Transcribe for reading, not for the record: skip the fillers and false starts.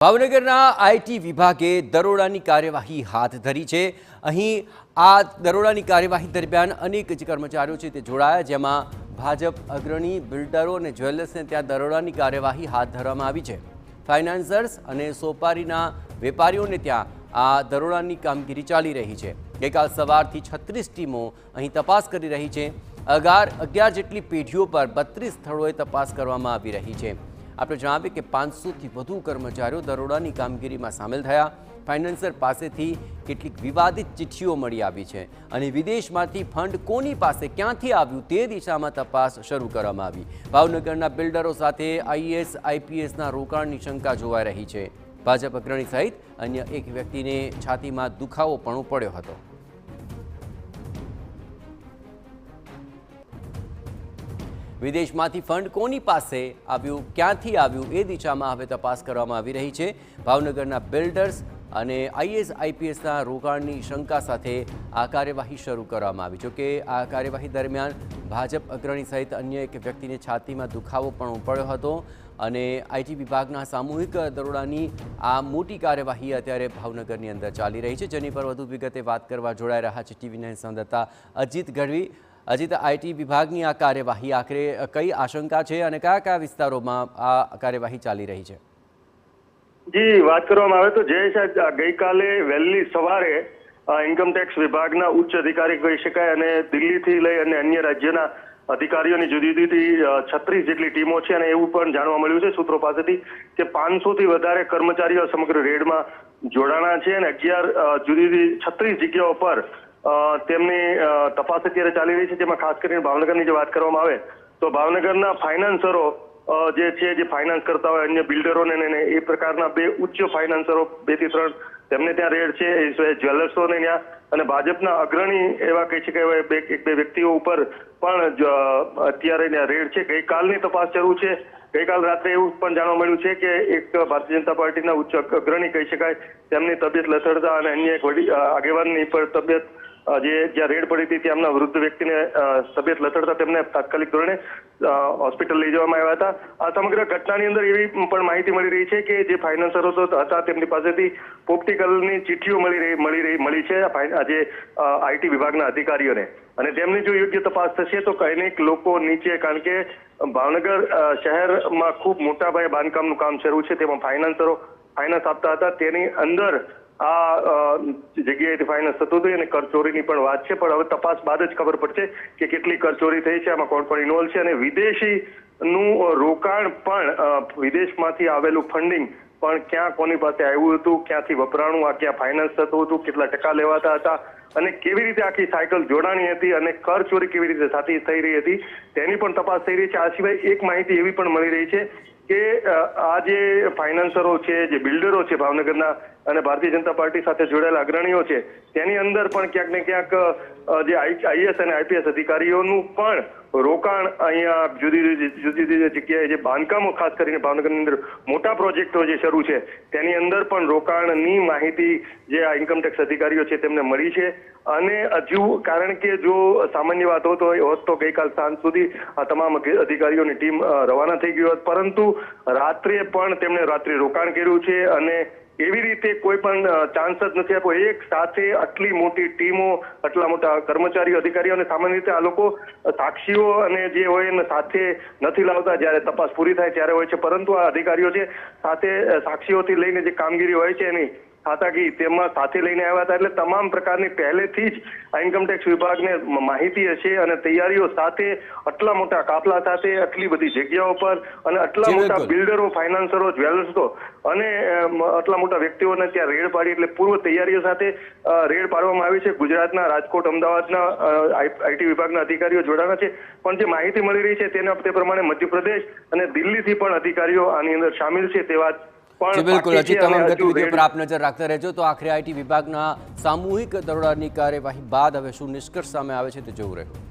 ભાવનગરના આઈટી વિભાગે દરોડાની કાર્યવાહી હાથ ધરી છે। અહીં આ દરોડાની કાર્યવાહી દરમિયાન અનેક જે કર્મચારીઓ છે તે જોડાયા, જેમાં ભાજપ અગ્રણી બિલ્ડરો અને જ્વેલર્સને ત્યાં દરોડાની કાર્યવાહી હાથ ધરવામાં આવી છે। ફાઇનાન્સર્સ અને સોપારીના વેપારીઓને ત્યાં આ દરોડાની કામગીરી ચાલી રહી છે। ગઈકાલ સવારથી 36 ટીમો અહીં તપાસ કરી રહી છે। 11 જેટલી પેઢીઓ પર 32 સ્થળોએ તપાસ કરવામાં આવી રહી છે। આપણે જણાવીએ કે 500થી વધુ કર્મચારીઓ દરોડાની કામગીરીમાં સામેલ થયા। ફાઇનાન્સર પાસેથી કેટલીક વિવાદિત ચિઠ્ઠીઓ મળી આવી છે અને વિદેશમાંથી ફંડ કોની પાસે ક્યાંથી આવ્યું તે દિશામાં તપાસ શરૂ કરવામાં આવી। ભાવનગરના બિલ્ડરો સાથે આઈએએસ આઈપીએસના રોકાણની શંકા જોવાઈ રહી છે। ભાજપ અગ્રણી સહિત અન્ય એક વ્યક્તિને છાતીમાં દુખાવો પણ પડ્યો હતો। વિદેશમાંથી ફંડ કોની પાસે આવ્યું, ક્યાંથી આવ્યું એ દિશામાં હવે તપાસ કરવામાં આવી રહી છે। ભાવનગરના બિલ્ડર્સ અને આઈએએસ આઈપીએસના રોકાણની શંકા સાથે આ કાર્યવાહી શરૂ કરવામાં આવી। જોકે આ કાર્યવાહી દરમિયાન ભાજપ અગ્રણી સહિત અન્ય એક વ્યક્તિને છાતીમાં દુખાવો પણ પડ્યો હતો અને આઈટી વિભાગના સામૂહિક દરોડાની આ મોટી કાર્યવાહી અત્યારે ભાવનગરની અંદર ચાલી રહી છે, જેની પર વધુ વિગતે વાત કરવા જોડાઈ રહ્યા છે ટીવી9 સંવાદદાતા અજીત ગઢવી। અજીત, આઈટી વિભાગની આ કાર્યવાહી આખરે કઈ આશંકા છે અને કયા કયા વિસ્તારોમાં આ કાર્યવાહી ચાલી રહી છે? જી, વાત કરવામાં આવે તો જય ગઈકાલે વહેલી સવારે ઇન્કમટેક્સ વિભાગના ઉચ્ચ અધિકારી કહી શકાય અને દિલ્હીથી લઈ અને અન્ય રાજ્યના અધિકારીઓની જુદી જુદી 36 જેટલી ટીમો છે અને એવું પણ જાણવા મળ્યું છે સૂત્રો પાસેથી કે 500થી વધારે કર્મચારીઓ સમગ્ર રેડમાં જોડાણા છે અને 11 જુદી જુદી 36 જગ્યાઓ પર તેમની તપાસ અત્યારે ચાલી રહી છે। જેમાં ખાસ કરીને ભાવનગરની જે વાત કરવામાં આવે તો ભાવનગરના ફાઇનાન્સરો જે છે, જે ફાઇનાન્સ કરતા હોય અન્ય બિલ્ડરોને એ પ્રકારના 2 ઉચ્ચ ફાઇનાન્સરો 2 થી 3 તેમને ત્યાં રેડ છે। એ સિવાય જ્વેલર્સોને ત્યાં અને ભાજપના અગ્રણી એવા કહી શકાય એક બે વ્યક્તિઓ ઉપર પણ અત્યારે ત્યાં રેડ છે। ગઈકાલની તપાસ શરૂ છે। ગઈકાલ રાત્રે એવું પણ જાણવા મળ્યું છે કે એક ભારતીય જનતા પાર્ટીના ઉચ્ચ અગ્રણી કહી શકાય તેમની તબિયત લથડતા અને અન્ય એક વડી આગેવાનની પર તબિયત જ્યાં રેડ પડી હતી તેમના વૃદ્ધ વ્યક્તિને તબિયત લથડતા તેમને તાત્કાલિક ધોરણે હોસ્પિટલ લઈ જવામાં આવ્યા હતા। આ સમગ્ર ઘટનાની અંદર એવી પણ માહિતી મળી રહી છે કે જે ફાઇનાન્સરો હતા તેમની પાસેથી પોપટી કલરની ચિઠ્ઠીઓ મળી છે આજે આઈટી વિભાગના અધિકારીઓને અને તેમની જો યોગ્ય તપાસ થશે તો અનેક લોકો નીચે, કારણ કે ભાવનગર શહેરમાં ખૂબ મોટા પાયે બાંધકામનું કામ શરૂ છે, તેમાં ફાઇનાન્સરો ફાઇનાન્સ આપતા હતા, તેની અંદર આ જગ્યાએથી ફાઇનાન્સ થતું હતું અને કરચોરીની પણ વાત છે। પણ હવે તપાસ બાદ જ ખબર પડશે કે કેટલી કરચોરી થઈ છે, આમાં કોણ પણ ઇન્વોલ્વ છે અને વિદેશીનું રોકાણ પણ વિદેશમાંથી આવેલું ફંડિંગ પણ ક્યાં કોની પાસે આવ્યું હતું, ક્યાંથી વપરાણું, આ ક્યાં ફાઇનાન્સ થતું હતું, કેટલા ટકા લેવાતા હતા અને કેવી રીતે આખી સાયકલ જોડાણી હતી અને કરચોરી કેવી રીતે સાથે થઈ રહી હતી તેની પણ તપાસ થઈ રહી છે। આ સિવાય એક માહિતી એવી પણ મળી રહી છે કે આ જે ફાઇનાન્સરો છે, જે બિલ્ડરો છે ભાવનગરના અને ભારતીય જનતા પાર્ટી સાથે જોડાયેલા અગ્રણીઓ છે, તેની અંદર પણ ક્યાંક ને ક્યાંક જે આઈએએસ અને આઈપીએસ અધિકારીઓનું પણ રોકાણ અહીંયા જુદી જુદી જગ્યાએ જે બાંધકામો ખાસ કરીને ભાવનગરની અંદર મોટા પ્રોજેક્ટો જે શરૂ છે તેની અંદર પણ રોકાણની માહિતી જે આ ઇન્કમટેક્સ અધિકારીઓ છે તેમને મળી છે અને હજુ, કારણ કે જો સામાન્ય વાત હોત તો ગઈકાલ સાંજ સુધી આ તમામ અધિકારીઓની ટીમ રવાના થઈ ગઈ હોત, પરંતુ રાત્રે પણ તેમણે રાત્રે રોકાણ કર્યું છે અને એવી રીતે કોઈ પણ ચાન્સ જ નથી આપ્યો। એક સાથે આટલી મોટી ટીમો, આટલા મોટા કર્મચારીઓ, અધિકારીઓ અને સામાન્ય રીતે આ લોકો સાક્ષીઓ અને જે હોય એને સાથે નથી લાવતા, જ્યારે તપાસ પૂરી થાય ત્યારે હોય છે, પરંતુ આ અધિકારીઓ છે સાથે સાક્ષીઓથી લઈને જે કામગીરી હોય છે એની ખાતાકી તેમાં સાથે લઈને આવ્યા હતા। એટલે તમામ પ્રકારની પહેલેથી જ આ ઇન્કમટેક્સ વિભાગને માહિતી હશે અને તૈયારીઓ સાથે આટલા મોટા કાફલા સાથે આટલી બધી જગ્યાઓ પર અને આટલા મોટા બિલ્ડરો, ફાઇનાન્સરો, જ્વેલર્સો અને આટલા મોટા વ્યક્તિઓને ત્યાં રેડ પાડી એટલે પૂર્વ તૈયારીઓ સાથે રેડ પાડવામાં આવી છે। ગુજરાતના, રાજકોટ, અમદાવાદના આઈટી વિભાગના અધિકારીઓ જોડાણા છે, પણ જે માહિતી મળી રહી છે તે પ્રમાણે મધ્યપ્રદેશ અને દિલ્હીથી પણ અધિકારીઓ આની અંદર સામેલ છે તે વાત જી બિલકુલ। હજી તમામ ગતિવિધિઓ પર આપ નજર રાખતા રહેજો। તો આખરે આઈટી વિભાગના સામૂહિક દરોડાની કાર્યવાહી બાદ હવે શું નિષ્કર્ષ સામે આવે છે તે જોવું રહ્યું।